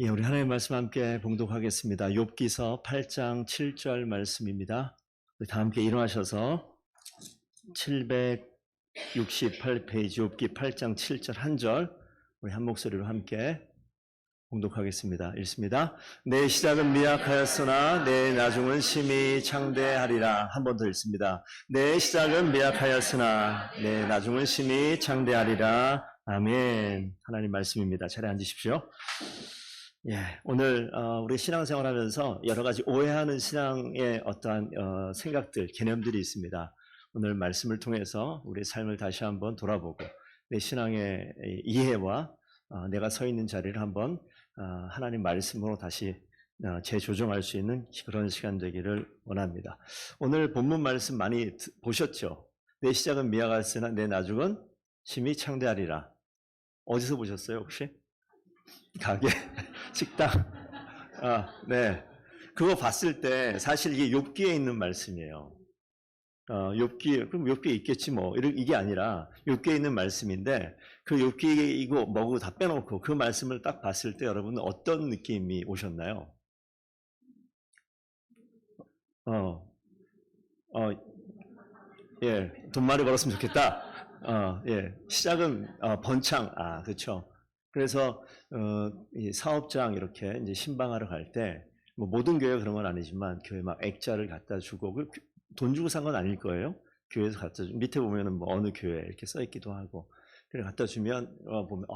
예, 우리 하나님의 말씀 함께 봉독하겠습니다. 욥기서 8장 7절 말씀입니다. 우리 다 함께 일어나셔서 768페이지 욥기 8장 7절 한 절 우리 한 목소리로 함께 봉독하겠습니다. 읽습니다. 내 시작은 미약하였으나 내 나중은 심히 창대하리라. 한 번 더 읽습니다. 내 시작은 미약하였으나 내 나중은 심히 창대하리라. 아멘. 하나님 말씀입니다. 자리에 앉으십시오. 예, 오늘 우리 신앙생활 하면서 여러 가지 오해하는 신앙의 어떠한 생각들, 개념들이 있습니다. 오늘 말씀을 통해서 우리 삶을 다시 한번 돌아보고 내 신앙의 이해와 내가 서 있는 자리를 한번 하나님 말씀으로 다시 재조정할 수 있는 그런 시간 되기를 원합니다. 오늘 본문 말씀 많이 보셨죠? 내 시작은 미약하였으나 내 나중은 심히 창대하리라. 어디서 보셨어요, 혹시? 가게, 식당. 네. 그거 봤을 때 사실 이게 욥기에 있는 말씀이에요. 욥기, 그럼 욥기에 있겠지 뭐. 이게 아니라 욥기에 있는 말씀인데 그 욥기에 이거 뭐고 다 빼놓고 그 말씀을 딱 봤을 때 여러분은 어떤 느낌이 오셨나요? 예. 돈 많이 벌었으면 좋겠다. 예. 시작은 번창. 그렇죠. 그래서 이 사업장 이렇게 이제 신방하러 갈 때 뭐 모든 교회가 그런 건 아니지만 교회 막 액자를 갖다 주고 돈 주고 산 건 아닐 거예요. 교회에서 갖다 주 밑에 보면은 뭐 어느 교회 이렇게 써 있기도 하고 그래 갖다 주면 보면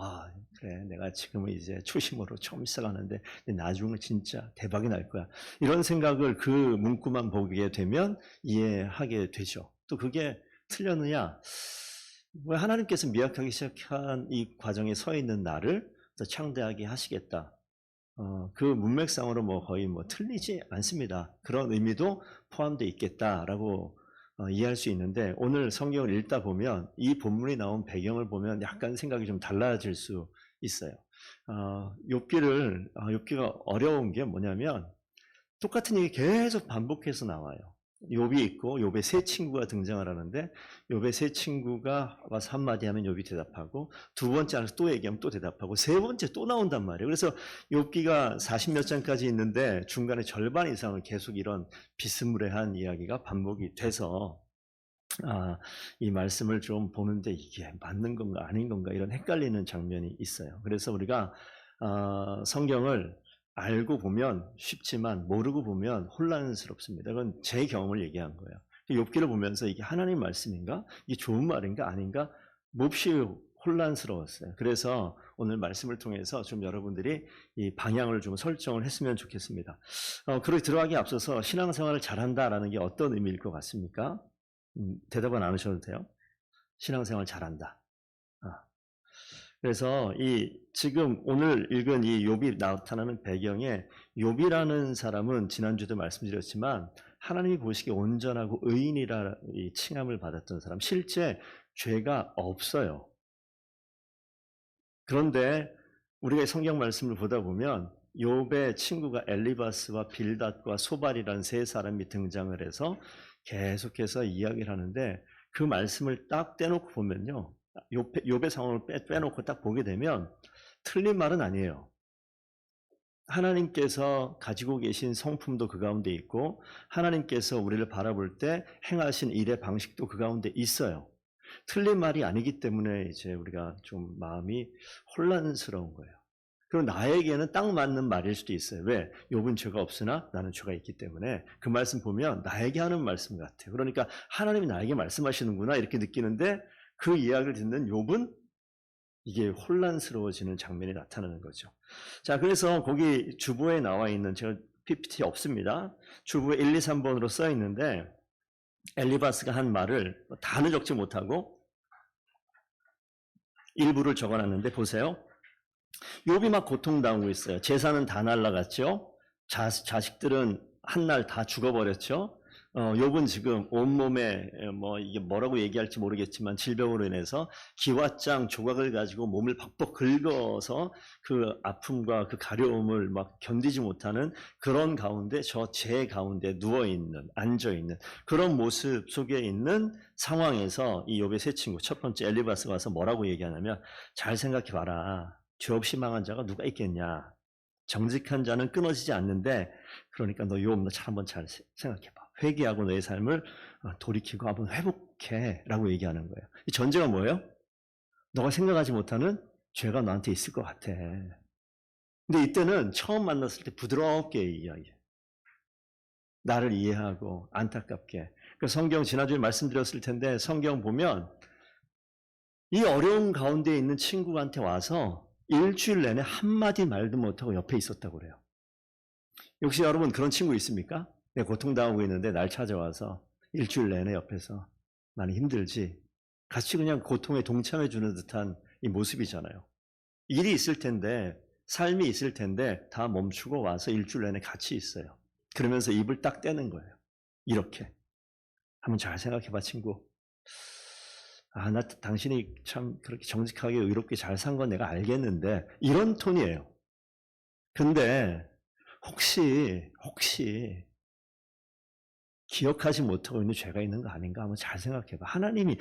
그래 내가 지금은 이제 초심으로 처음 시작하는데 나중에 진짜 대박이 날 거야. 이런 생각을 그 문구만 보게 되면 이해하게 되죠. 또 그게 틀렸느냐? 왜 하나님께서 미약하기 시작한 이 과정에 서 있는 나를 더 창대하게 하시겠다. 그 문맥상으로 뭐 거의 뭐 틀리지 않습니다. 그런 의미도 포함되어 있겠다라고 이해할 수 있는데 오늘 성경을 읽다 보면 이 본문이 나온 배경을 보면 약간 생각이 좀 달라질 수 있어요. 욥기가 어려운 게 뭐냐면 똑같은 얘기 계속 반복해서 나와요. 욥이 있고 욥의 세 친구가 등장을 하는데 욥의 세 친구가 와서 한마디 하면 욥이 대답하고 두 번째 안에서 또 얘기하면 또 대답하고 세 번째 또 나온단 말이에요. 그래서 욥기가 40몇 장까지 있는데 중간에 절반 이상은 계속 이런 비스무리한 이야기가 반복이 돼서 이 말씀을 좀 보는데 이게 맞는 건가 아닌 건가 이런 헷갈리는 장면이 있어요. 그래서 우리가 성경을 알고 보면 쉽지만 모르고 보면 혼란스럽습니다. 이건 제 경험을 얘기한 거예요. 욥기를 보면서 이게 하나님 말씀인가? 이게 좋은 말인가? 아닌가? 몹시 혼란스러웠어요. 그래서 오늘 말씀을 통해서 좀 여러분들이 이 방향을 좀 설정을 했으면 좋겠습니다. 그렇게 들어가기 앞서서 신앙생활을 잘한다라는 게 어떤 의미일 것 같습니까? 대답은 안 하셔도 돼요. 신앙생활 잘한다. 그래서 지금 오늘 읽은 이 욥이 나타나는 배경에 욥이라는 사람은 지난주에도 말씀드렸지만 하나님이 보시기에 온전하고 의인이라 칭함을 받았던 사람, 실제 죄가 없어요. 그런데 우리가 성경 말씀을 보다 보면 욥의 친구가 엘리바스와 빌닷과 소발이라는 세 사람이 등장을 해서 계속해서 이야기를 하는데 그 말씀을 딱 떼놓고 보면요. 욥의 상황을 빼놓고 딱 보게 되면 틀린 말은 아니에요. 하나님께서 가지고 계신 성품도 그 가운데 있고 하나님께서 우리를 바라볼 때 행하신 일의 방식도 그 가운데 있어요. 틀린 말이 아니기 때문에 이제 우리가 좀 마음이 혼란스러운 거예요. 그리고 나에게는 딱 맞는 말일 수도 있어요. 왜? 욥은 죄가 없으나 나는 죄가 있기 때문에 그 말씀 보면 나에게 하는 말씀 같아요. 그러니까 하나님이 나에게 말씀하시는구나 이렇게 느끼는데 그 이야기를 듣는 욥은 이게 혼란스러워지는 장면이 나타나는 거죠. 자, 그래서 거기 주보에 나와 있는 제가 PPT 없습니다. 주보에 1, 2, 3번으로 써 있는데 엘리바스가 한 말을 다는 적지 못하고 일부를 적어놨는데 보세요. 욥이 막 고통당하고 있어요. 재산은 다 날라갔죠. 자식들은 한 날 다 죽어버렸죠. 욥은 지금 온몸에 이게 뭐라고 얘기할지 모르겠지만 질병으로 인해서 기왓장 조각을 가지고 몸을 벅벅 긁어서 그 아픔과 그 가려움을 막 견디지 못하는 그런 가운데 제 가운데 누워있는 앉아있는 그런 모습 속에 있는 상황에서 이 욥의 세 친구 첫 번째 엘리바스가 와서 뭐라고 얘기하냐면 잘 생각해봐라. 죄 없이 망한 자가 누가 있겠냐. 정직한 자는 끊어지지 않는데, 그러니까 너 욥, 너 한번 잘 생각해봐. 회개하고 너의 삶을 돌이키고 한번 회복해 라고 얘기하는 거예요. 이 전제가 뭐예요? 너가 생각하지 못하는 죄가 너한테 있을 것 같아. 근데 이때는 처음 만났을 때 부드럽게 이야기해. 나를 이해하고 안타깝게. 그 성경 지난주에 말씀드렸을 텐데, 성경 보면 이 어려운 가운데 있는 친구한테 와서 일주일 내내 한마디 말도 못하고 옆에 있었다고 그래요. 혹시 여러분 그런 친구 있습니까? 내가 고통당하고 있는데 날 찾아와서 일주일 내내 옆에서 많이 힘들지? 같이 그냥 고통에 동참해 주는 듯한 이 모습이잖아요. 일이 있을 텐데, 삶이 있을 텐데 다 멈추고 와서 일주일 내내 같이 있어요. 그러면서 입을 딱 떼는 거예요. 이렇게. 한번 잘 생각해봐, 친구. 나 당신이 참 그렇게 정직하게 의롭게 잘 산 건 내가 알겠는데, 이런 톤이에요. 근데 혹시 기억하지 못하고 있는 죄가 있는 거 아닌가 한번 잘 생각해봐. 하나님이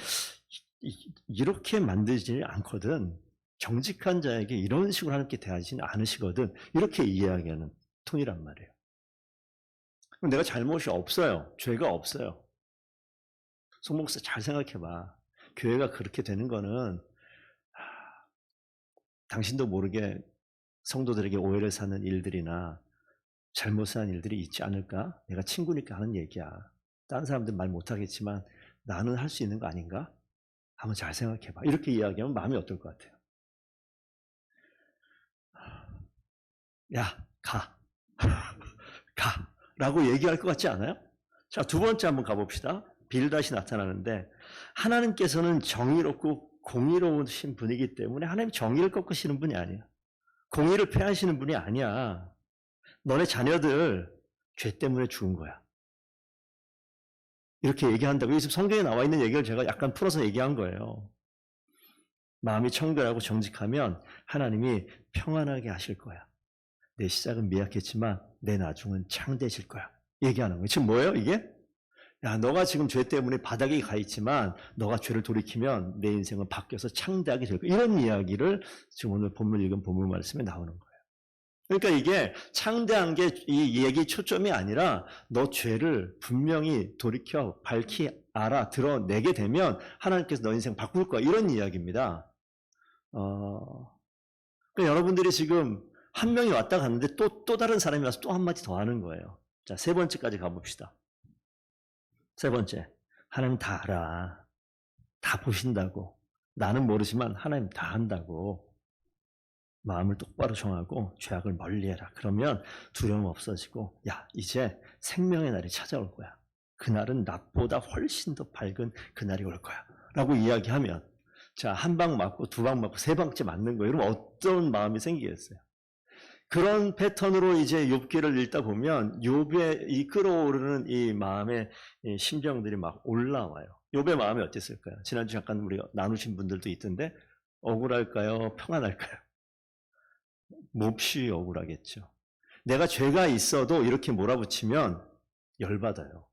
이렇게 만들지 않거든. 정직한 자에게 이런 식으로 하나님께 대하지는 않으시거든. 이렇게 이야기하는 톤이란 말이에요. 내가 잘못이 없어요. 죄가 없어요. 송 목사 잘 생각해봐. 교회가 그렇게 되는 거는 당신도 모르게 성도들에게 오해를 사는 일들이나 잘못한 일들이 있지 않을까? 내가 친구니까 하는 얘기야. 다른 사람들은 말 못하겠지만 나는 할 수 있는 거 아닌가? 한번 잘 생각해봐. 이렇게 이야기하면 마음이 어떨 것 같아요? 야, 가. 가. 라고 얘기할 것 같지 않아요? 자, 두 번째 한번 가봅시다. 빌닷이 나타나는데, 하나님께서는 정의롭고 공의로우신 분이기 때문에 하나님 정의를 꺾으시는 분이 아니야. 공의를 폐하시는 분이 아니야. 너네 자녀들 죄 때문에 죽은 거야. 이렇게 얘기한다고. 지금 성경에 나와 있는 얘기를 제가 약간 풀어서 얘기한 거예요. 마음이 청결하고 정직하면 하나님이 평안하게 하실 거야. 내 시작은 미약했지만 내 나중은 창대해질 거야. 얘기하는 거예요. 지금 뭐예요, 이게? 야, 너가 지금 죄 때문에 바닥에 가 있지만 너가 죄를 돌이키면 내 인생은 바뀌어서 창대하게 될 거야. 이런 이야기를 지금 오늘 본문 읽은 본문 말씀에 나오는 거예요. 그러니까 이게 창대한 게 이 얘기 초점이 아니라 너 죄를 분명히 돌이켜 밝히 알아 드러내게 되면 하나님께서 너 인생 바꿀 거야. 이런 이야기입니다. 그러니까 여러분들이 지금 한 명이 왔다 갔는데 또 다른 사람이 와서 또 한마디 더 하는 거예요. 자, 세 번째까지 가봅시다. 세 번째, 하나님 다 알아. 다 보신다고. 나는 모르지만 하나님 다 한다고. 마음을 똑바로 정하고 죄악을 멀리해라. 그러면 두려움 없어지고, 야, 이제 생명의 날이 찾아올 거야. 그날은 낮보다 훨씬 더 밝은 그날이 올 거야. 라고 이야기하면, 자, 한 방 맞고 두 방 맞고 세 방째 맞는 거예요. 그럼 어떤 마음이 생기겠어요? 그런 패턴으로 이제 욥기를 읽다 보면 욥의 이 끌어오르는 이 마음의 이 심정들이 막 올라와요. 욥의 마음이 어땠을까요? 지난주 잠깐 우리가 나누신 분들도 있던데, 억울할까요? 평안할까요? 몹시 억울하겠죠. 내가 죄가 있어도 이렇게 몰아붙이면 열받아요.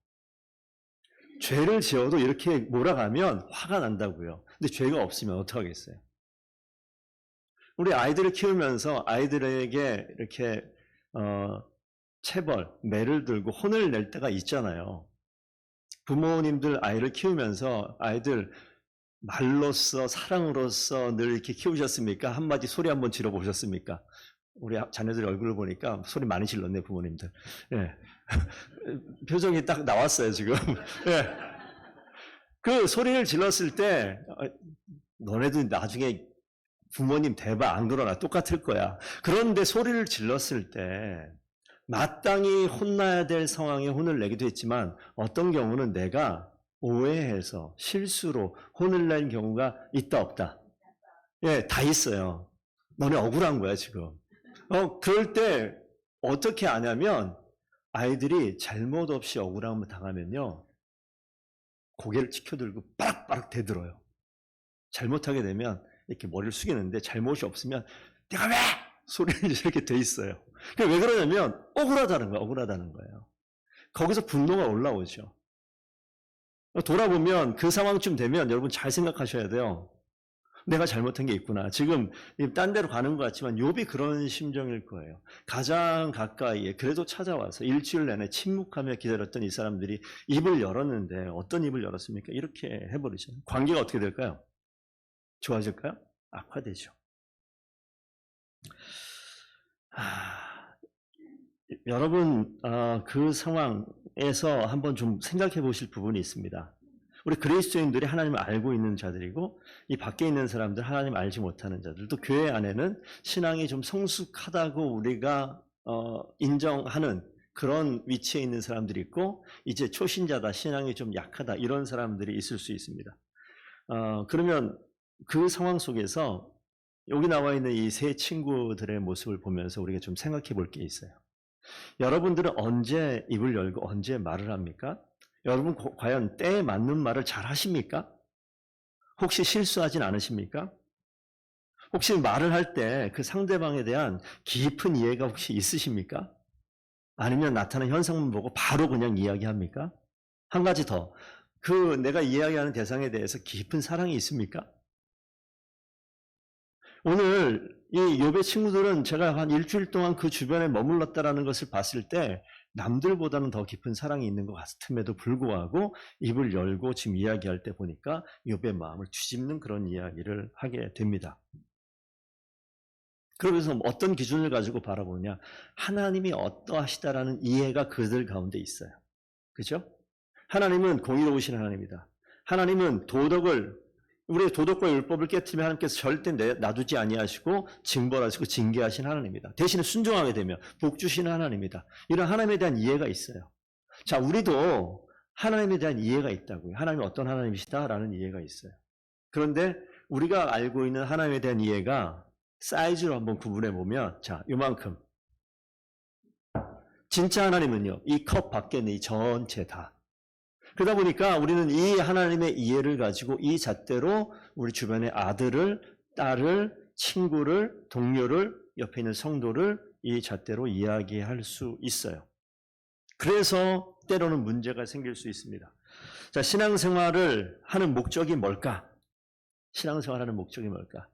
죄를 지어도 이렇게 몰아가면 화가 난다고요. 근데 죄가 없으면 어떡하겠어요? 우리 아이들을 키우면서 아이들에게 이렇게 체벌, 매를 들고 혼을 낼 때가 있잖아요. 부모님들 아이를 키우면서 아이들 말로써 사랑으로써 늘 이렇게 키우셨습니까? 한마디 소리 한번 질러보셨습니까? 우리 자녀들 얼굴을 보니까 소리 많이 질렀네, 부모님들. 예. 표정이 딱 나왔어요, 지금. 예. 그 소리를 질렀을 때, 너네도 나중에 부모님 대박 안 그러나 똑같을 거야. 그런데 소리를 질렀을 때, 마땅히 혼나야 될 상황에 혼을 내기도 했지만, 어떤 경우는 내가 오해해서 실수로 혼을 낸 경우가 있다 없다. 예, 다 있어요. 너네 억울한 거야 지금. 그럴 때 어떻게 하냐면 아이들이 잘못 없이 억울함을 당하면요 고개를 치켜들고 빠락빠락 대들어요. 잘못하게 되면 이렇게 머리를 숙이는데 잘못이 없으면 내가 왜 소리를 이렇게 돼 있어요. 왜 그러냐면 억울하다는 거예요. 거기서 분노가 올라오죠. 돌아보면 그 상황쯤 되면 여러분 잘 생각하셔야 돼요. 내가 잘못한 게 있구나. 지금 딴 데로 가는 것 같지만 욥이 그런 심정일 거예요. 가장 가까이에 그래도 찾아와서 일주일 내내 침묵하며 기다렸던 이 사람들이 입을 열었는데 어떤 입을 열었습니까? 이렇게 해버리죠. 관계가 어떻게 될까요? 좋아질까요? 악화되죠. 여러분 그 상황에서 한번 좀 생각해 보실 부분이 있습니다. 우리 그리스도인들이 하나님을 알고 있는 자들이고 이 밖에 있는 사람들 하나님 알지 못하는 자들 또 교회 안에는 신앙이 좀 성숙하다고 우리가 인정하는 그런 위치에 있는 사람들이 있고 이제 초신자다 신앙이 좀 약하다 이런 사람들이 있을 수 있습니다. 그러면 그 상황 속에서 여기 나와 있는 이 세 친구들의 모습을 보면서 우리가 좀 생각해 볼 게 있어요. 여러분들은 언제 입을 열고 언제 말을 합니까? 여러분 과연 때에 맞는 말을 잘 하십니까? 혹시 실수하진 않으십니까? 혹시 말을 할 때 그 상대방에 대한 깊은 이해가 혹시 있으십니까? 아니면 나타나는 현상만 보고 바로 그냥 이야기합니까? 한 가지 더. 그 내가 이야기하는 대상에 대해서 깊은 사랑이 있습니까? 오늘 이 욥의 친구들은 제가 한 일주일 동안 그 주변에 머물렀다라는 것을 봤을 때 남들보다는 더 깊은 사랑이 있는 것 같음에도 불구하고 입을 열고 지금 이야기할 때 보니까 욥의 마음을 뒤집는 그런 이야기를 하게 됩니다. 그러면서 어떤 기준을 가지고 바라보느냐? 하나님이 어떠하시다라는 이해가 그들 가운데 있어요. 그죠? 하나님은 공의로우신 하나님이다. 하나님은 우리의 도덕과 율법을 깨트리면 하나님께서 절대 놔두지 아니하시고 징벌하시고 징계하신 하나님이다. 대신에 순종하게 되면 복 주시는 하나님이다. 이런 하나님에 대한 이해가 있어요. 자, 우리도 하나님에 대한 이해가 있다고요. 하나님이 어떤 하나님이시다라는 이해가 있어요. 그런데 우리가 알고 있는 하나님에 대한 이해가 사이즈로 한번 구분해 보면 자, 요만큼. 진짜 하나님은요. 이 컵 밖에 있는 이 전체 다. 그러다 보니까 우리는 이 하나님의 이해를 가지고 이 잣대로 우리 주변의 아들을, 딸을, 친구를, 동료를, 옆에 있는 성도를 이 잣대로 이야기할 수 있어요. 그래서 때로는 문제가 생길 수 있습니다. 자, 신앙생활을 하는 목적이 뭘까? 신앙생활하는 목적이 뭘까?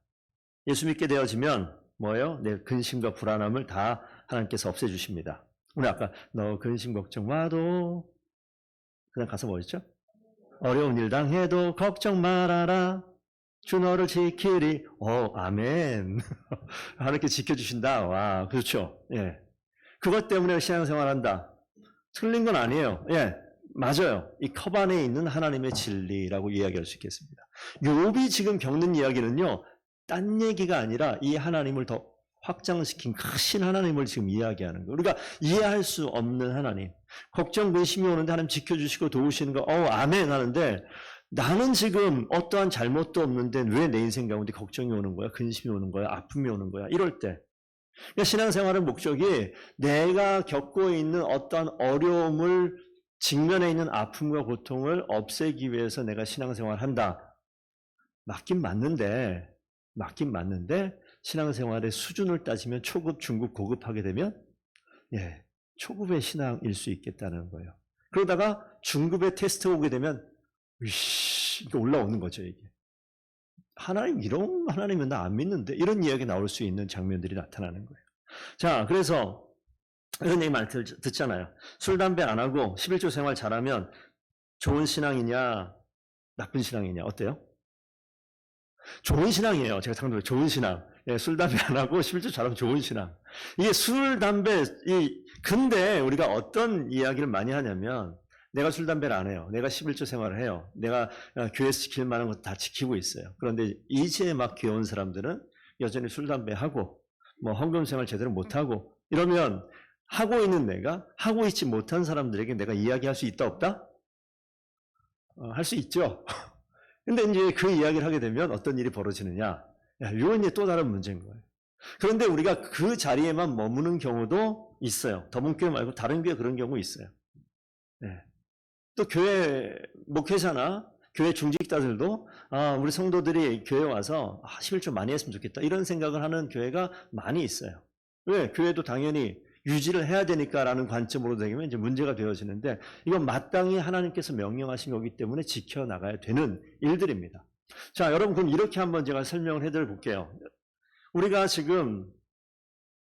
예수 믿게 되어지면 뭐예요? 내 근심과 불안함을 다 하나님께서 없애주십니다. 우리 아까 너 근심 걱정 마도 그냥 가서 뭐였죠? 어려운 일 당해도 걱정 말아라. 주 너를 지키리. 아멘. 하나님께 지켜주신다. 와, 그렇죠. 예. 그것 때문에 신앙생활 한다. 틀린 건 아니에요. 예. 맞아요. 이 컵 안에 있는 하나님의 진리라고 이야기할 수 있겠습니다. 욥이 지금 겪는 이야기는요, 딴 얘기가 아니라 이 하나님을 더 확장시킨 크신 하나님을 지금 이야기하는 거예요. 우리가 이해할 수 없는 하나님. 걱정, 근심이 오는데 하나님 지켜주시고 도우시는 거, 아멘 하는데 나는 지금 어떠한 잘못도 없는데 왜 내 인생 가운데 걱정이 오는 거야? 근심이 오는 거야? 아픔이 오는 거야? 이럴 때. 그러니까 신앙생활의 목적이 내가 겪고 있는 어떠한 어려움을 직면에 있는 아픔과 고통을 없애기 위해서 내가 신앙생활을 한다. 맞긴 맞는데 신앙생활의 수준을 따지면 초급, 중급, 고급하게 되면 초급의 신앙일 수 있겠다는 거예요. 그러다가 중급의 테스트 오게 되면 이게 올라오는 거죠. 이게 하나님 이런 하나님은 나 안 믿는데 이런 이야기 나올 수 있는 장면들이 나타나는 거예요. 자, 그래서 이런 얘기 많이 듣잖아요. 술, 담배 안 하고 11조 생활 잘하면 좋은 신앙이냐 나쁜 신앙이냐 어때요? 좋은 신앙이에요. 제가 상대로 좋은 신앙. 술, 담배 안 하고 11조 잘하면 좋은 신앙. 이게 술, 담배, 근데 우리가 어떤 이야기를 많이 하냐면 내가 술, 담배를 안 해요. 내가 11조 생활을 해요. 내가 교회에서 지킬 만한 것 다 지키고 있어요. 그런데 이제 막 귀여운 사람들은 여전히 술, 담배 하고 헌금 생활 제대로 못하고 이러면 하고 있는 내가 하고 있지 못한 사람들에게 내가 이야기할 수 있다 없다? 할 수 있죠. 근데 이제 그 이야기를 하게 되면 어떤 일이 벌어지느냐? 이건 이제 또 다른 문제인 거예요. 그런데 우리가 그 자리에만 머무는 경우도 있어요. 더문교회 말고 다른 교회 그런 경우 있어요. 또 교회 목회자나 교회 중직자들도 우리 성도들이 교회 와서 11조 많이 했으면 좋겠다 이런 생각을 하는 교회가 많이 있어요. 왜? 교회도 당연히 유지를 해야 되니까라는 관점으로 되면 이제 문제가 되어지는데 이건 마땅히 하나님께서 명령하신 거기 때문에 지켜나가야 되는 일들입니다. 자, 여러분, 그럼 이렇게 한번 제가 설명을 해드려 볼게요. 우리가 지금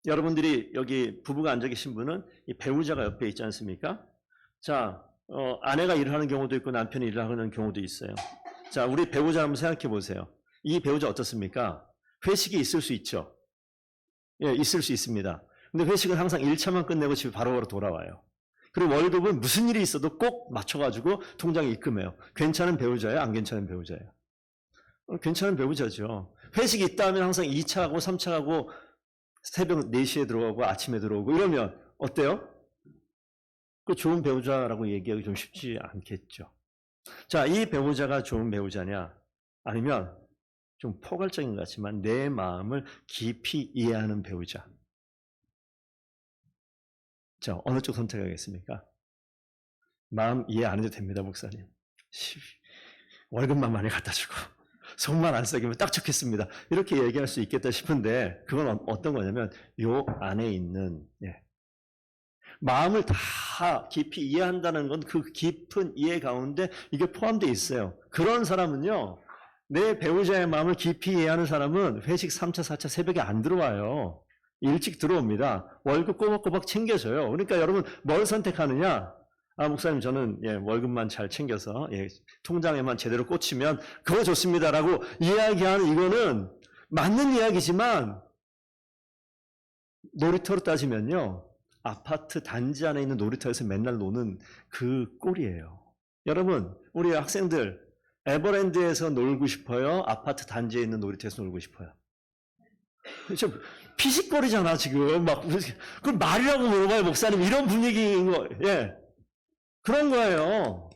여러분들이 여기 부부가 앉아 계신 분은 이 배우자가 옆에 있지 않습니까? 자, 아내가 일을 하는 경우도 있고 남편이 일을 하는 경우도 있어요. 자, 우리 배우자 한번 생각해 보세요. 이 배우자 어떻습니까? 회식이 있을 수 있죠. 예, 있을 수 있습니다. 근데 회식은 항상 1차만 끝내고 집에 바로바로 돌아와요. 그리고 월급은 무슨 일이 있어도 꼭 맞춰가지고 통장에 입금해요. 괜찮은 배우자예요? 안 괜찮은 배우자예요? 괜찮은 배우자죠. 회식이 있다 하면 항상 2차하고 3차하고 새벽 4시에 들어가고 아침에 들어오고 이러면 어때요? 그 좋은 배우자라고 얘기하기 좀 쉽지 않겠죠. 자, 이 배우자가 좋은 배우자냐? 아니면 좀 포괄적인 것 같지만 내 마음을 깊이 이해하는 배우자. 자, 어느 쪽 선택하겠습니까? 마음 이해 안 해도 됩니다, 목사님. 월급만 많이 갖다 주고 속만 안 썩이면 딱 좋겠습니다. 이렇게 얘기할 수 있겠다 싶은데 그건 어떤 거냐면 요 안에 있는 마음을 다 깊이 이해한다는 건 그 깊은 이해 가운데 이게 포함되어 있어요. 그런 사람은요. 내 배우자의 마음을 깊이 이해하는 사람은 회식 3차, 4차 새벽에 안 들어와요. 일찍 들어옵니다. 월급 꼬박꼬박 챙겨줘요. 그러니까 여러분 뭘 선택하느냐? 아, 목사님 저는 월급만 잘 챙겨서 통장에만 제대로 꽂히면 그거 좋습니다라고 이야기하는 이거는 맞는 이야기지만 놀이터로 따지면요. 아파트 단지 안에 있는 놀이터에서 맨날 노는 그 꼴이에요. 여러분, 우리 학생들 에버랜드에서 놀고 싶어요? 아파트 단지에 있는 놀이터에서 놀고 싶어요? 좀 피식거리잖아 지금. 막 그걸 말이라고 물어봐요, 목사님. 이런 분위기인 거, 그런 거예요.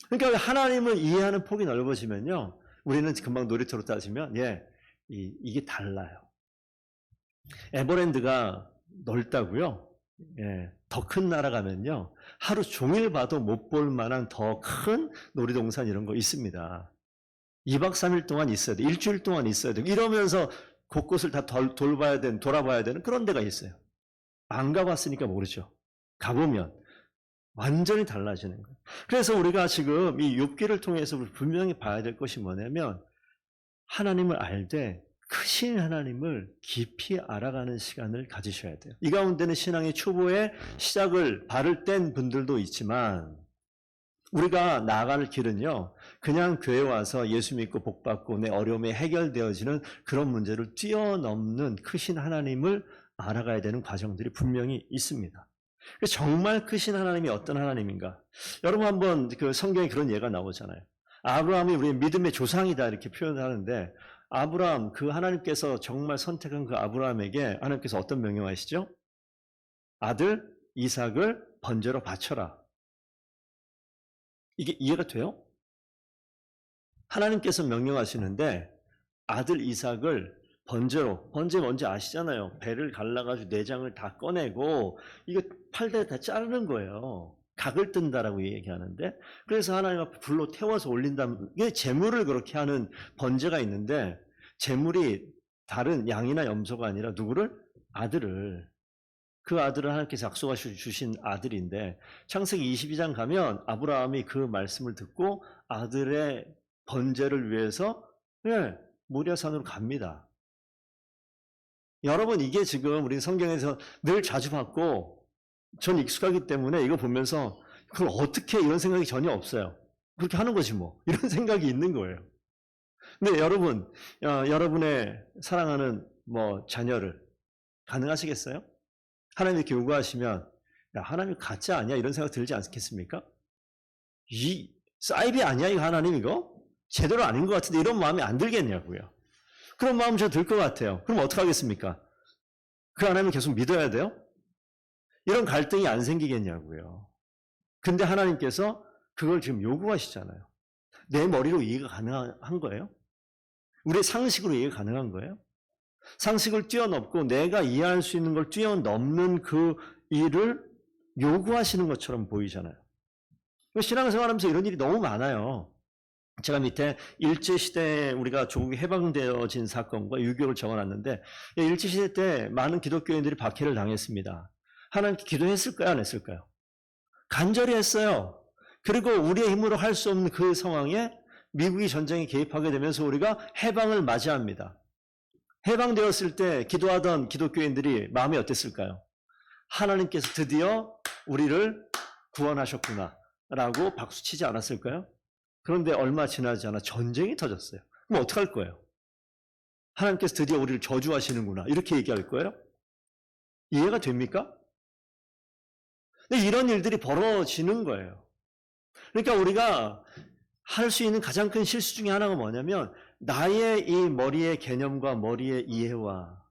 그러니까 하나님을 이해하는 폭이 넓어지면요, 우리는 금방 놀이터로 따지면 이게 달라요. 에버랜드가 넓다고요? 더 큰 나라 가면요, 하루 종일 봐도 못 볼 만한 더 큰 놀이동산 이런 거 있습니다. 2박 3일 동안 있어야 돼. 일주일 동안 있어야 돼. 이러면서 곳곳을 다 돌아봐야 되는 그런 데가 있어요. 안 가봤으니까 모르죠. 가보면 완전히 달라지는 거예요. 그래서 우리가 지금 이 욥기를 통해서 분명히 봐야 될 것이 뭐냐면 하나님을 알되 크신 하나님을 깊이 알아가는 시간을 가지셔야 돼요. 이 가운데는 신앙의 초보의 시작을 발을 뗀 분들도 있지만 우리가 나아갈 길은요, 그냥 교회 와서 예수 믿고 복 받고 내 어려움이 해결되어지는 그런 문제를 뛰어넘는 크신 하나님을 알아가야 되는 과정들이 분명히 있습니다. 정말 크신 하나님이 어떤 하나님인가? 여러분 한번 그 성경에 그런 예가 나오잖아요. 아브라함이 우리의 믿음의 조상이다 이렇게 표현하는데 아브라함, 그 하나님께서 정말 선택한 그 아브라함에게 하나님께서 어떤 명령하시죠? 아들 이삭을 번제로 바쳐라. 이게 이해가 돼요? 하나님께서 명령하시는데 아들 이삭을 번제로, 번제 뭔지 아시잖아요. 배를 갈라가지고 내장을 다 꺼내고 이거 팔다리 다 자르는 거예요. 각을 뜬다라고 얘기하는데, 그래서 하나님 앞에 불로 태워서 올린다면, 이게 제물을 그렇게 하는 번제가 있는데 제물이 다른 양이나 염소가 아니라 누구를? 아들을. 그 아들을 하나님께서 약속하셔 주신 아들인데 창세기 22장 가면 아브라함이 그 말씀을 듣고 아들의 번제를 위해서 모리아산으로 갑니다. 여러분 이게 지금 우리 성경에서 늘 자주 봤고 전 익숙하기 때문에 이거 보면서 그걸 어떻게 이런 생각이 전혀 없어요. 그렇게 하는 거지 뭐. 이런 생각이 있는 거예요. 근데 여러분, 여러분의 사랑하는 자녀를 가능하시겠어요? 하나님 이렇게 요구하시면 야, 하나님 가짜 아니야? 이런 생각 들지 않겠습니까? 이 사이비 아니야? 이거 하나님 이거? 제대로 아닌 것 같은데 이런 마음이 안 들겠냐고요. 그런 마음 저 들 것 같아요. 그럼 어떡하겠습니까? 그 하나님을 계속 믿어야 돼요? 이런 갈등이 안 생기겠냐고요. 근데 하나님께서 그걸 지금 요구하시잖아요. 내 머리로 이해가 가능한 거예요? 우리의 상식으로 이해가 가능한 거예요? 상식을 뛰어넘고 내가 이해할 수 있는 걸 뛰어넘는 그 일을 요구하시는 것처럼 보이잖아요. 신앙생활하면서 이런 일이 너무 많아요. 제가 밑에 일제시대에 우리가 조국이 해방되어진 사건과 유교를 적어놨는데 일제시대 때 많은 기독교인들이 박해를 당했습니다. 하나님께 기도했을까요? 안 했을까요? 간절히 했어요. 그리고 우리의 힘으로 할 수 없는 그 상황에 미국이 전쟁에 개입하게 되면서 우리가 해방을 맞이합니다. 해방되었을 때 기도하던 기독교인들이 마음이 어땠을까요? 하나님께서 드디어 우리를 구원하셨구나 라고 박수치지 않았을까요? 그런데 얼마 지나지 않아 전쟁이 터졌어요. 그럼 어떡할 거예요? 하나님께서 드디어 우리를 저주하시는구나 이렇게 얘기할 거예요? 이해가 됩니까? 근데 이런 일들이 벌어지는 거예요. 그러니까 우리가 할 수 있는 가장 큰 실수 중에 하나가 뭐냐면 나의 이 머리의 개념과 머리의 이해와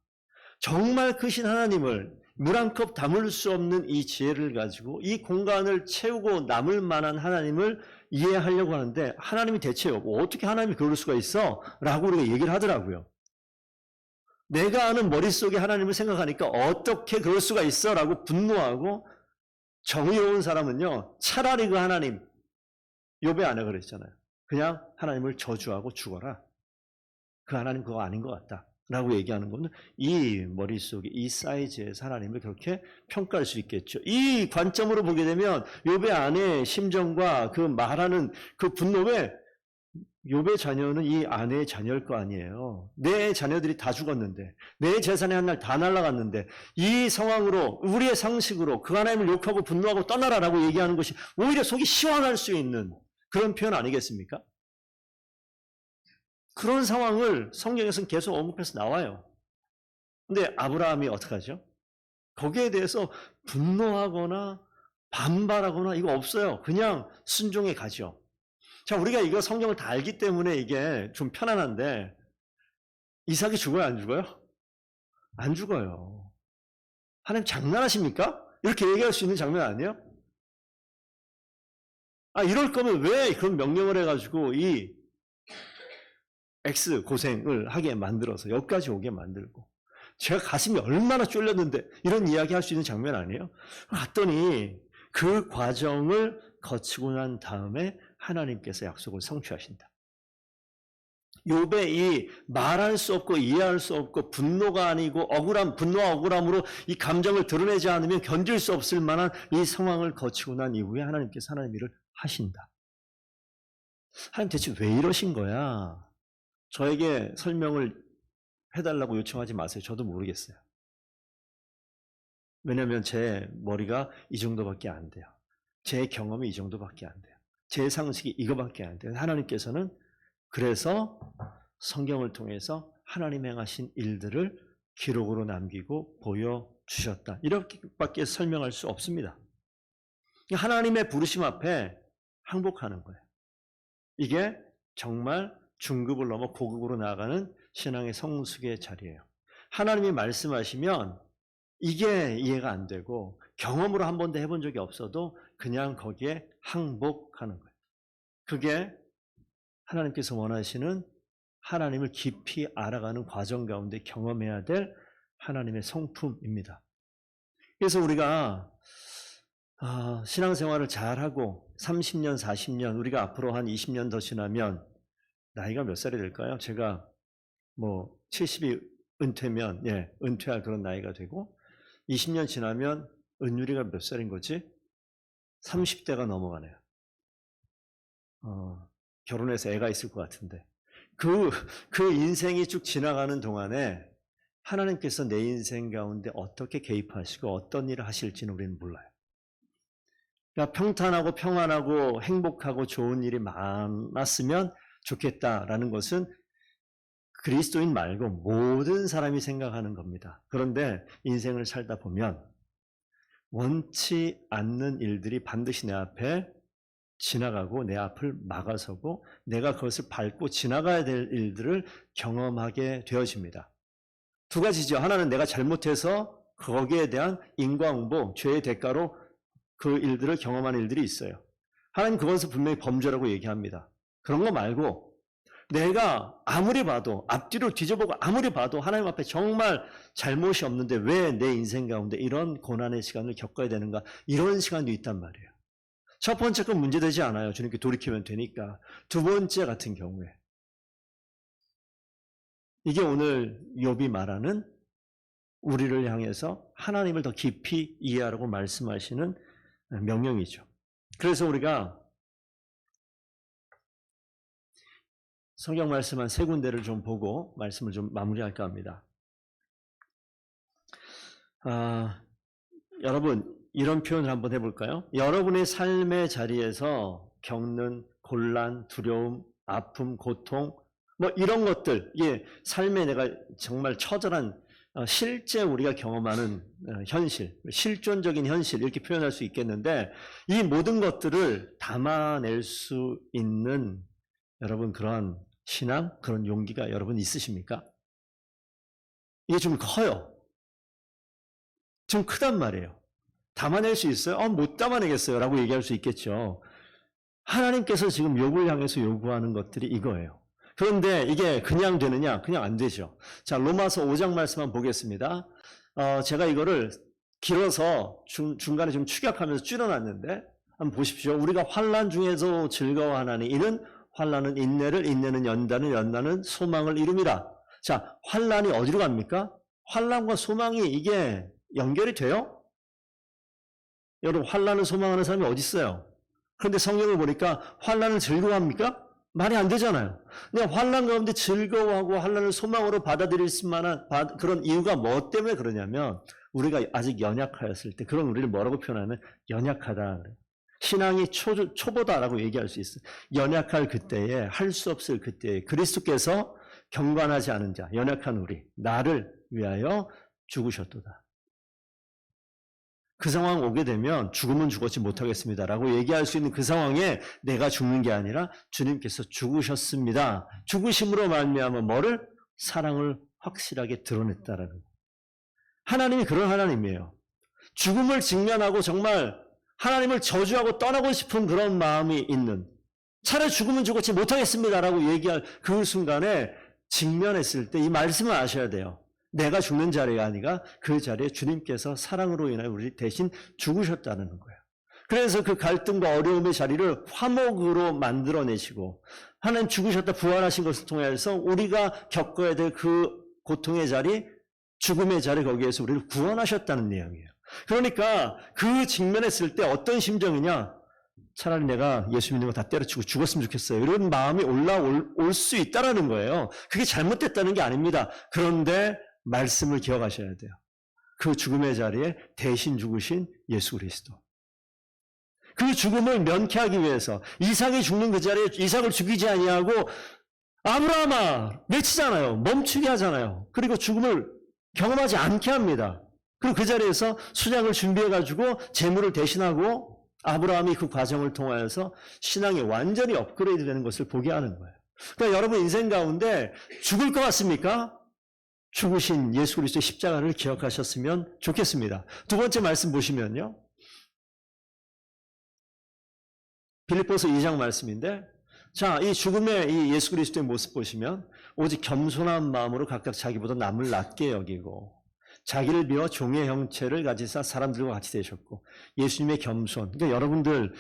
정말 크신 하나님을 물 한 컵 담을 수 없는 이 지혜를 가지고 이 공간을 채우고 남을 만한 하나님을 이해하려고 하는데 하나님이 대체 어떻게 하나님이 그럴 수가 있어? 라고 우리가 얘기를 하더라고요. 내가 아는 머릿속에 하나님을 생각하니까 어떻게 그럴 수가 있어? 라고 분노하고 정의로운 사람은요 차라리 그 하나님 욥의 아내가 그랬잖아요. 그냥 하나님을 저주하고 죽어라. 그 하나님 그거 아닌 것 같다. 라고 얘기하는 거는 이 머릿속에 이 사이즈에서 하나님을 그렇게 평가할 수 있겠죠. 이 관점으로 보게 되면 욥의 아내의 심정과 그 말하는 그 분노 왜 욥의 자녀는 이 아내의 자녀일 거 아니에요. 내 자녀들이 다 죽었는데 내 재산이 한 날 다 날아갔는데 이 상황으로 우리의 상식으로 그 하나님을 욕하고 분노하고 떠나라라고 얘기하는 것이 오히려 속이 시원할 수 있는 그런 표현 아니겠습니까? 그런 상황을 성경에서는 계속 언급해서 나와요. 근데 아브라함이 어떡하죠? 거기에 대해서 분노하거나 반발하거나 이거 없어요. 그냥 순종해 가죠. 자, 우리가 이거 성경을 다 알기 때문에 이게 좀 편안한데 이삭이 죽어요, 안 죽어요? 안 죽어요. 하나님 장난하십니까? 이렇게 얘기할 수 있는 장면 아니에요? 이럴 거면 왜 그런 명령을 해가지고 이 X 고생을 하게 만들어서 여기까지 오게 만들고 제가 가슴이 얼마나 쫄렸는데 이런 이야기 할 수 있는 장면 아니에요? 갔더니 그 과정을 거치고 난 다음에 하나님께서 약속을 성취하신다. 욥의 이 말할 수 없고 이해할 수 없고 분노가 아니고 억울함, 분노와 억울함으로 이 감정을 드러내지 않으면 견딜 수 없을 만한 이 상황을 거치고 난 이후에 하나님께서 하나님 일을 하신다. 하나님 대체 왜 이러신 거야? 저에게 설명을 해달라고 요청하지 마세요. 저도 모르겠어요. 왜냐하면 제 머리가 이 정도밖에 안 돼요. 제 경험이 이 정도밖에 안 돼요. 제 상식이 이거밖에 안 돼요. 하나님께서는 그래서 성경을 통해서 하나님 행하신 일들을 기록으로 남기고 보여주셨다. 이렇게밖에 설명할 수 없습니다. 하나님의 부르심 앞에 항복하는 거예요. 이게 정말 중급을 넘어 고급으로 나아가는 신앙의 성숙의 자리예요. 하나님이 말씀하시면 이게 이해가 안 되고 경험으로 한 번도 해본 적이 없어도 그냥 거기에 항복하는 거예요. 그게 하나님께서 원하시는 하나님을 깊이 알아가는 과정 가운데 경험해야 될 하나님의 성품입니다. 그래서 우리가 신앙생활을 잘하고 30년, 40년, 우리가 앞으로 한 20년 더 지나면 나이가 몇 살이 될까요? 제가 70이 은퇴면 은퇴할 그런 나이가 되고 20년 지나면 은율이가 몇 살인 거지? 30대가 넘어가네요. 결혼해서 애가 있을 것 같은데 그 인생이 쭉 지나가는 동안에 하나님께서 내 인생 가운데 어떻게 개입하시고 어떤 일을 하실지는 우리는 몰라요. 그러니까 평탄하고 평안하고 행복하고 좋은 일이 많았으면 좋겠다라는 것은 그리스도인 말고 모든 사람이 생각하는 겁니다. 그런데 인생을 살다 보면 원치 않는 일들이 반드시 내 앞에 지나가고 내 앞을 막아서고 내가 그것을 밟고 지나가야 될 일들을 경험하게 되어집니다. 두 가지죠. 하나는 내가 잘못해서 거기에 대한 인과응보, 죄의 대가로 그 일들을 경험하는 일들이 있어요. 하나님 그것을 분명히 범죄라고 얘기합니다. 그런 거 말고 내가 아무리 봐도 앞뒤로 뒤져보고 아무리 봐도 하나님 앞에 정말 잘못이 없는데 왜 내 인생 가운데 이런 고난의 시간을 겪어야 되는가, 이런 시간도 있단 말이에요. 첫 번째 건 문제되지 않아요. 주님께 돌이키면 되니까. 두 번째 같은 경우에 이게 오늘 욥이 말하는 우리를 향해서 하나님을 더 깊이 이해하라고 말씀하시는 명령이죠. 그래서 우리가 성경 말씀 한 세 군데를 좀 보고 말씀을 좀 마무리할까 합니다. 여러분, 이런 표현을 한번 해볼까요? 여러분의 삶의 자리에서 겪는 곤란, 두려움, 아픔, 고통, 뭐 이런 것들, 이게 삶에 내가 정말 처절한 실제 우리가 경험하는 현실, 실존적인 현실 이렇게 표현할 수 있겠는데, 이 모든 것들을 담아낼 수 있는 여러분 그런 신앙, 그런 용기가 여러분 있으십니까? 이게 좀 커요. 좀 크단 말이에요. 담아낼 수 있어요? 못 담아내겠어요 라고 얘기할 수 있겠죠. 하나님께서 지금 욥을 향해서 요구하는 것들이 이거예요. 그런데 이게 그냥 되느냐? 그냥 안 되죠. 자, 로마서 5장 말씀 한번 보겠습니다. 제가 이거를 길어서 중간에 좀 축약하면서 줄여놨는데 한번 보십시오. 우리가 환난 중에서 즐거워하나니 이는 환난은 인내를, 인내는 연단을, 연단은 소망을 이룹니다. 자, 환난이 어디로 갑니까? 환난과 소망이 이게 연결이 돼요? 여러분, 환난을 소망하는 사람이 어디 있어요? 그런데 성경을 보니까 환난을 즐거워합니까? 말이 안 되잖아요. 근데 환난 가운데 즐거워하고 환난을 소망으로 받아들일 만한 그런 이유가 뭐 때문에 그러냐면 우리가 아직 연약하였을 때, 그런 우리를 뭐라고 표현하면 연약하다. 신앙이 초보다라고 얘기할 수 있어요. 연약할 그때에, 할 수 없을 그때에 그리스도께서 경건하지 않은 자, 연약한 우리, 나를 위하여 죽으셨도다. 그 상황 오게 되면 죽으면 죽었지 못하겠습니다라고 얘기할 수 있는 그 상황에 내가 죽는 게 아니라 주님께서 죽으셨습니다. 죽으심으로 말미암아 뭐를? 사랑을 확실하게 드러냈다라는 거예요. 하나님이 그런 하나님이에요. 죽음을 직면하고 정말 하나님을 저주하고 떠나고 싶은 그런 마음이 있는, 차라리 죽으면 죽었지 못하겠습니다라고 얘기할 그 순간에 직면했을 때 이 말씀을 아셔야 돼요. 내가 죽는 자리가 아니라 그 자리에 주님께서 사랑으로 인하여 우리 대신 죽으셨다는 거예요. 그래서 그 갈등과 어려움의 자리를 화목으로 만들어내시고 하나님 죽으셨다 부활하신 것을 통해서 우리가 겪어야 될 그 고통의 자리, 죽음의 자리, 거기에서 우리를 구원하셨다는 내용이에요. 그러니까 그 직면했을 때 어떤 심정이냐? 차라리 내가 예수 믿는 거 다 때려치고 죽었으면 좋겠어요. 이런 마음이 올라올 수 있다는 거예요. 그게 잘못됐다는 게 아닙니다. 그런데 말씀을 기억하셔야 돼요. 그 죽음의 자리에 대신 죽으신 예수 그리스도. 그 죽음을 면케하기 위해서 이삭이 죽는 그 자리에 이삭을 죽이지 아니하고 아브라함아 외치잖아요. 멈추게 하잖아요. 그리고 죽음을 경험하지 않게 합니다. 그리고 그 자리에서 수장을 준비해가지고 재물을 대신하고 아브라함이 그 과정을 통하여서 신앙이 완전히 업그레이드 되는 것을 보게 하는 거예요. 그러니까 여러분 인생 가운데 죽을 것 같습니까? 죽으신 예수 그리스도의 십자가를 기억하셨으면 좋겠습니다. 두 번째 말씀 보시면요. 빌립보서 2장 말씀인데, 자, 이 죽음의 이 예수 그리스도의 모습 보시면 오직 겸손한 마음으로 각각 자기보다 남을 낮게 여기고 자기를 비워 종의 형체를 가지사 사람들과 같이 되셨고 예수님의 겸손. 그러니까 여러분들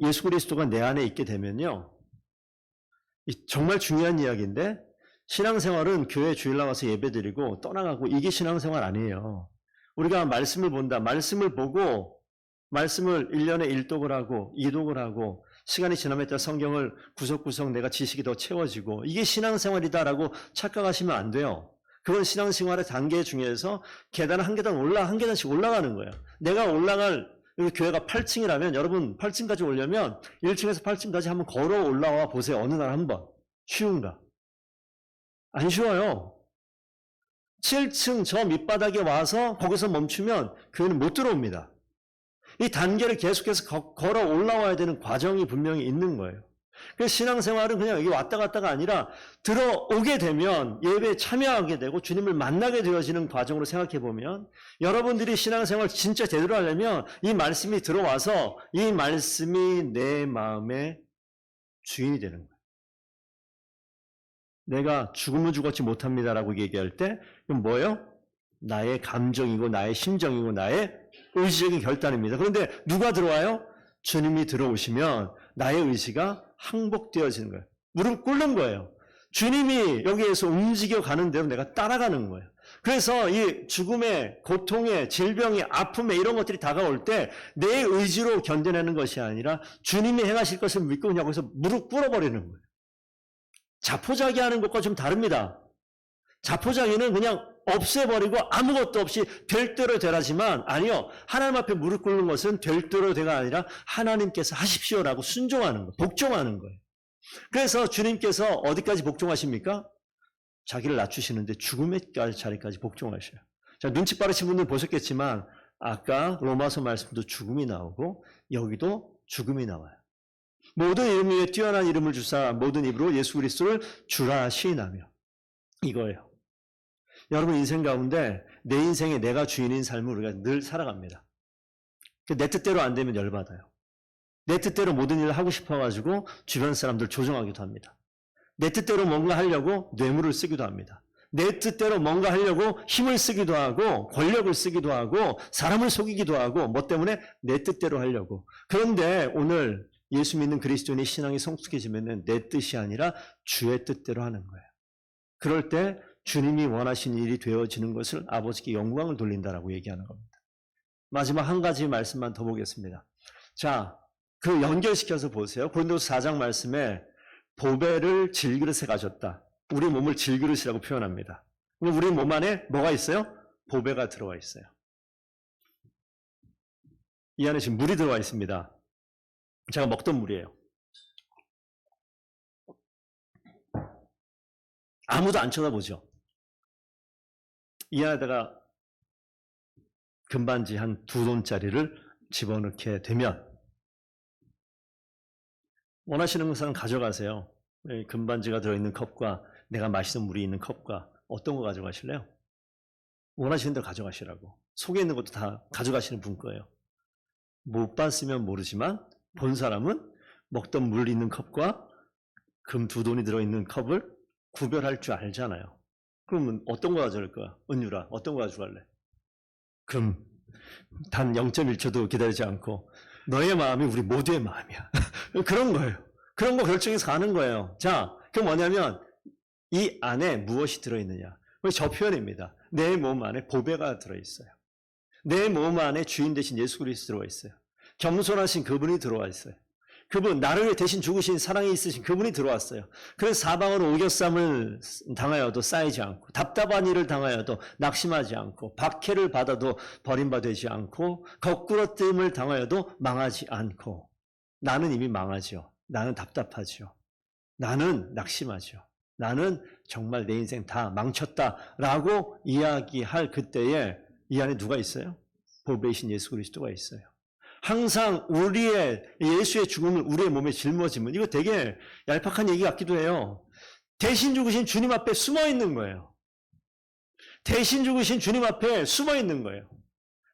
예수 그리스도가 내 안에 있게 되면요. 정말 중요한 이야기인데 신앙생활은 교회 주일 나와서 예배드리고 떠나가고 이게 신앙생활 아니에요. 우리가 말씀을 본다. 말씀을 보고 말씀을 1년에 1독을 하고 2독을 하고 시간이 지남에 따라 성경을 구석구석 내가 지식이 더 채워지고 이게 신앙생활이다라고 착각하시면 안 돼요. 그건 신앙생활의 단계 중에서 계단 한 계단 한 계단씩 올라가는 거예요. 내가 올라갈 여기 교회가 8층이라면 여러분 8층까지 오려면 1층에서 8층까지 한번 걸어 올라와 보세요. 어느 날 한번. 쉬운가? 안 쉬워요. 7층 저 밑바닥에 와서 거기서 멈추면 교회는 못 들어옵니다. 이 단계를 계속해서 걸어 올라와야 되는 과정이 분명히 있는 거예요. 그래서 신앙생활은 그냥 여기 왔다 갔다가 아니라 들어오게 되면 예배에 참여하게 되고 주님을 만나게 되어지는 과정으로 생각해 보면 여러분들이 신앙생활 진짜 제대로 하려면 이 말씀이 들어와서 이 말씀이 내 마음의 주인이 되는 거예요. 내가 죽으면 죽었지 못합니다라고 얘기할 때 이건 뭐예요? 나의 감정이고 나의 심정이고 나의 의지적인 결단입니다. 그런데 누가 들어와요? 주님이 들어오시면 나의 의지가 항복되어지는 거예요. 무릎 꿇는 거예요. 주님이 여기에서 움직여가는 대로 내가 따라가는 거예요. 그래서 이 죽음의 고통의 질병의 아픔의 이런 것들이 다가올 때 내 의지로 견뎌내는 것이 아니라 주님이 행하실 것을 믿고 그냥 거기서 무릎 꿇어버리는 거예요. 자포자기하는 것과 좀 다릅니다. 자포자기는 그냥 없애버리고 아무것도 없이 될 대로 되라지만 아니요. 하나님 앞에 무릎 꿇는 것은 될 대로 되가 아니라 하나님께서 하십시오라고 순종하는 거, 복종하는 거예요. 그래서 주님께서 어디까지 복종하십니까? 자기를 낮추시는데 죽음의 자리까지 복종하셔요. 자, 눈치 빠르신 분들 보셨겠지만 아까 로마서 말씀도 죽음이 나오고 여기도 죽음이 나와요. 모든 이름 위에 뛰어난 이름을 주사 모든 입으로 예수 그리스도를 주라 시인하며 이거예요. 여러분 인생 가운데 내 인생에 내가 주인인 삶을 우리가 늘 살아갑니다. 내 뜻대로 안 되면 열받아요. 내 뜻대로 모든 일을 하고 싶어가지고 주변 사람들 조종하기도 합니다. 내 뜻대로 뭔가 하려고 뇌물을 쓰기도 합니다. 내 뜻대로 뭔가 하려고 힘을 쓰기도 하고 권력을 쓰기도 하고 사람을 속이기도 하고 뭐 때문에 내 뜻대로 하려고. 그런데 오늘 예수 믿는 그리스도인의 신앙이 성숙해지면 내 뜻이 아니라 주의 뜻대로 하는 거예요. 그럴 때 주님이 원하시는 일이 되어지는 것을 아버지께 영광을 돌린다라고 얘기하는 겁니다. 마지막 한 가지 말씀만 더 보겠습니다. 자, 그 연결시켜서 보세요. 고린도서 4장 말씀에 보배를 질그릇에 가졌다. 우리 몸을 질그릇이라고 표현합니다. 우리 몸 안에 뭐가 있어요? 보배가 들어와 있어요. 이 안에 지금 물이 들어와 있습니다. 제가 먹던 물이에요. 아무도 안 쳐다보죠. 이 안에다가 금반지 한 2돈짜리를 집어넣게 되면 원하시는 것은 가져가세요. 금반지가 들어있는 컵과 내가 마시는 물이 있는 컵과 어떤 거 가져가실래요? 원하시는 대로 가져가시라고. 속에 있는 것도 다 가져가시는 분 거예요. 못 봤으면 모르지만 본 사람은 먹던 물 있는 컵과 금 2돈이 들어있는 컵을 구별할 줄 알잖아요. 그러면 어떤 거 가져갈 거야? 은유라, 어떤 거 가져갈래? 금. 단 0.1초도 기다리지 않고 너의 마음이 우리 모두의 마음이야. 그런 거예요. 그런 거 결정해서 가는 거예요. 자, 그게 뭐냐면 이 안에 무엇이 들어있느냐. 저 표현입니다. 내 몸 안에 보배가 들어있어요. 내 몸 안에 주인 되신 예수 그리스도 들어와 있어요. 겸손하신 그분이 들어와 있어요. 그분, 나를 위해 대신 죽으신 사랑이 있으신 그분이 들어왔어요. 그래서 사방으로 오겨쌈을 당하여도 쌓이지 않고 답답한 일을 당하여도 낙심하지 않고 박해를 받아도 버림받지 않고 거꾸러짐을 당하여도 망하지 않고 나는 이미 망하죠. 나는 답답하죠. 나는 낙심하죠. 나는 정말 내 인생 다 망쳤다라고 이야기할 그때에 이 안에 누가 있어요? 보배이신 예수 그리스도가 있어요. 항상 우리의 예수의 죽음을 우리의 몸에 짊어지면 이거 되게 얄팍한 얘기 같기도 해요. 대신 죽으신 주님 앞에 숨어 있는 거예요. 대신 죽으신 주님 앞에 숨어 있는 거예요.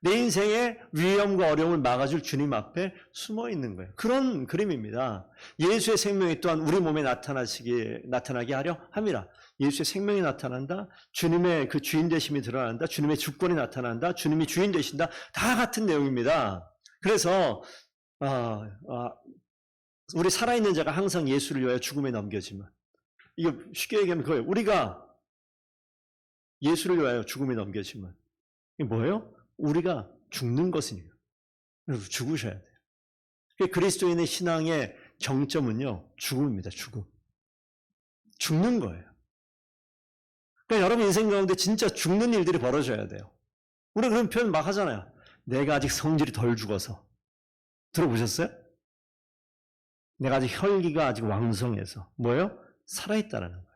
내 인생의 위험과 어려움을 막아줄 주님 앞에 숨어 있는 거예요. 그런 그림입니다. 예수의 생명이 또한 우리 몸에 나타나게 하려 함이라. 예수의 생명이 나타난다. 주님의 그 주인 되심이 드러난다. 주님의 주권이 나타난다. 주님이 주인 되신다. 다 같은 내용입니다. 그래서 우리 살아있는 자가 항상 예수를 위하여 죽음에 넘겨지면 이거 쉽게 얘기하면 그거예요. 우리가 예수를 위하여 죽음에 넘겨지면 이게 뭐예요? 우리가 죽는 것이니까. 그래서 죽으셔야 돼요. 그리스도인의 신앙의 정점은요. 죽음입니다. 죽음. 죽는 거예요. 그러니까 여러분 인생 가운데 진짜 죽는 일들이 벌어져야 돼요. 우리 그런 표현 막 하잖아요. 내가 아직 성질이 덜 죽어서. 들어보셨어요? 내가 아직 혈기가 아직 왕성해서. 뭐예요? 살아있다라는 거예요.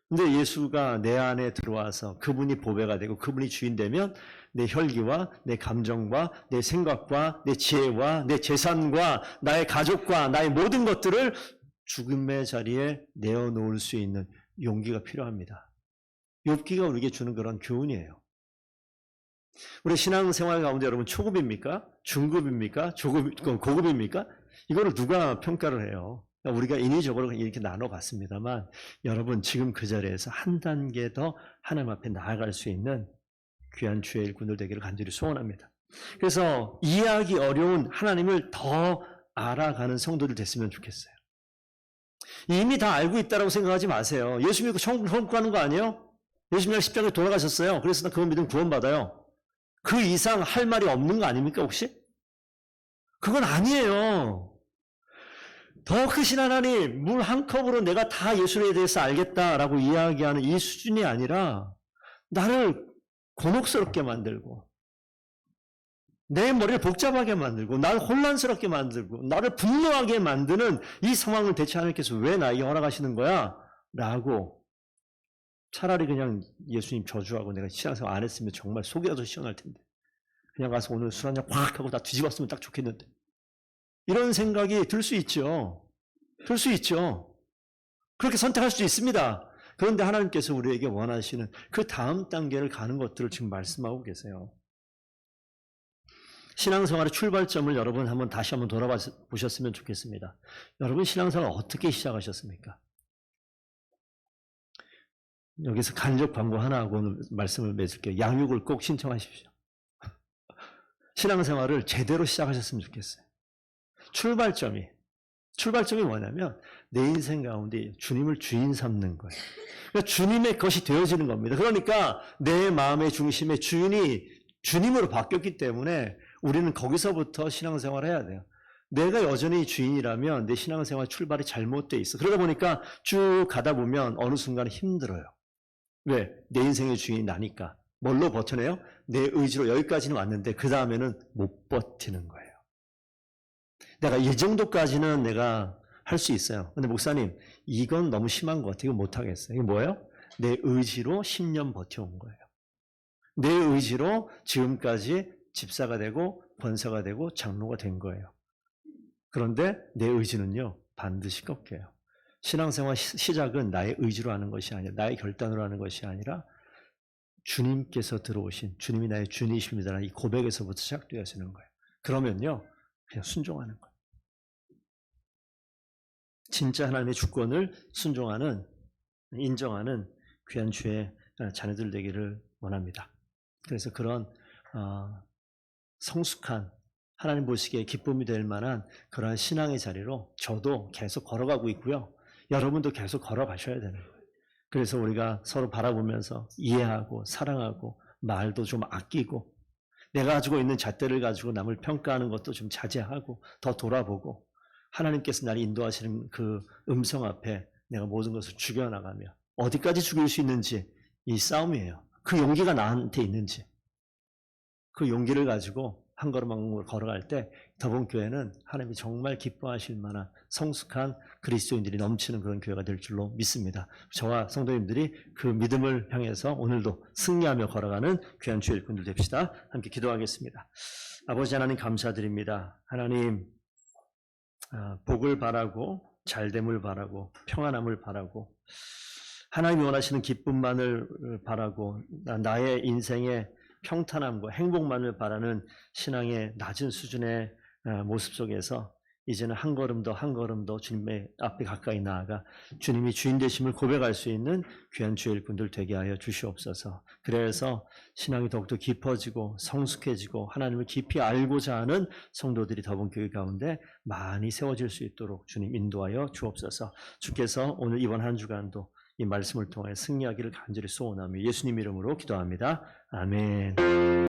근데 예수가 내 안에 들어와서 그분이 보배가 되고 그분이 주인 되면 내 혈기와 내 감정과 내 생각과 내 지혜와 내 재산과 나의 가족과 나의 모든 것들을 죽음의 자리에 내어놓을 수 있는 용기가 필요합니다. 욥기가 우리에게 주는 그런 교훈이에요. 우리 신앙생활 가운데 여러분 초급입니까? 중급입니까? 고급입니까? 이거를 누가 평가를 해요? 우리가 인위적으로 이렇게 나눠봤습니다만 여러분 지금 그 자리에서 한 단계 더 하나님 앞에 나아갈 수 있는 귀한 주의 일꾼들 되기를 간절히 소원합니다. 그래서 이해하기 어려운 하나님을 더 알아가는 성도들 됐으면 좋겠어요. 이미 다 알고 있다고 생각하지 마세요. 예수 믿고 천국 가는 거 아니에요? 예수 믿고 십자가에 돌아가셨어요. 그래서 나 그거 믿으면 구원받아요. 그 이상 할 말이 없는 거 아닙니까 혹시? 그건 아니에요. 더 크신 하나님, 물 한 컵으로 내가 다 예수에 대해서 알겠다라고 이야기하는 이 수준이 아니라 나를 곤혹스럽게 만들고 내 머리를 복잡하게 만들고 나를 혼란스럽게 만들고 나를 분노하게 만드는 이 상황을 대체 하나님께서 왜 나에게 허락하시는 거야? 라고 차라리 그냥 예수님 저주하고 내가 신앙생활 안 했으면 정말 속이라도 시원할 텐데 그냥 가서 오늘 술 한잔 꽉 하고 다 뒤집었으면 딱 좋겠는데 이런 생각이 들 수 있죠. 들 수 있죠. 그렇게 선택할 수도 있습니다. 그런데 하나님께서 우리에게 원하시는 그 다음 단계를 가는 것들을 지금 말씀하고 계세요. 신앙생활의 출발점을 여러분 다시 한번 돌아보셨으면 좋겠습니다. 여러분 신앙생활 어떻게 시작하셨습니까? 여기서 간접 광고 하나 하고 말씀을 맺을게요. 양육을 꼭 신청하십시오. 신앙생활을 제대로 시작하셨으면 좋겠어요. 출발점이 뭐냐면 내 인생 가운데 주님을 주인 삼는 거예요. 그러니까 주님의 것이 되어지는 겁니다. 그러니까 내 마음의 중심의 주인이 주님으로 바뀌었기 때문에 우리는 거기서부터 신앙생활을 해야 돼요. 내가 여전히 주인이라면 내 신앙생활 출발이 잘못되어 있어. 그러다 보니까 쭉 가다 보면 어느 순간 힘들어요. 왜? 내 인생의 주인이 나니까. 뭘로 버텨내요? 내 의지로 여기까지는 왔는데 그 다음에는 못 버티는 거예요. 내가 이 정도까지는 내가 할 수 있어요. 근데 목사님 이건 너무 심한 것 같아요. 이거 못하겠어요. 이게 뭐예요? 내 의지로 10년 버텨온 거예요. 내 의지로 지금까지 집사가 되고 권사가 되고 장로가 된 거예요. 그런데 내 의지는요 반드시 꺾여요. 신앙생활 시작은 나의 의지로 하는 것이 아니라 나의 결단으로 하는 것이 아니라 주님께서 들어오신 주님이 나의 주님이십니다라는 이 고백에서부터 시작되어지는 거예요. 그러면요 그냥 순종하는 거예요. 진짜 하나님의 주권을 순종하는 인정하는 귀한 주의 자녀들 되기를 원합니다. 그래서 그런 성숙한 하나님 보시기에 기쁨이 될 만한 그러한 신앙의 자리로 저도 계속 걸어가고 있고요. 여러분도 계속 걸어가셔야 되는 거예요. 그래서 우리가 서로 바라보면서 이해하고 사랑하고 말도 좀 아끼고 내가 가지고 있는 잣대를 가지고 남을 평가하는 것도 좀 자제하고 더 돌아보고 하나님께서 나를 인도하시는 그 음성 앞에 내가 모든 것을 죽여나가며 어디까지 죽일 수 있는지 이 싸움이에요. 그 용기가 나한테 있는지 그 용기를 가지고 한 걸음 한 걸음 걸어갈 때 더본교회는 하나님이 정말 기뻐하실 만한 성숙한 그리스도인들이 넘치는 그런 교회가 될 줄로 믿습니다. 저와 성도님들이 그 믿음을 향해서 오늘도 승리하며 걸어가는 귀한 주의 일꾼들 됩시다. 함께 기도하겠습니다. 아버지 하나님 감사드립니다. 하나님 복을 바라고 잘됨을 바라고 평안함을 바라고 하나님이 원하시는 기쁨만을 바라고 나의 인생의 평탄함과 행복만을 바라는 신앙의 낮은 수준의 모습 속에서 이제는 한 걸음 더 주님의 앞에 가까이 나아가 주님이 주인 되심을 고백할 수 있는 귀한 주의 일꾼들 되게 하여 주시옵소서. 그래서 신앙이 더욱더 깊어지고 성숙해지고 하나님을 깊이 알고자 하는 성도들이 더본교회 가운데 많이 세워질 수 있도록 주님 인도하여 주옵소서. 주께서 오늘 이번 한 주간도 이 말씀을 통해 승리하기를 간절히 소원하며 예수님 이름으로 기도합니다. 아멘.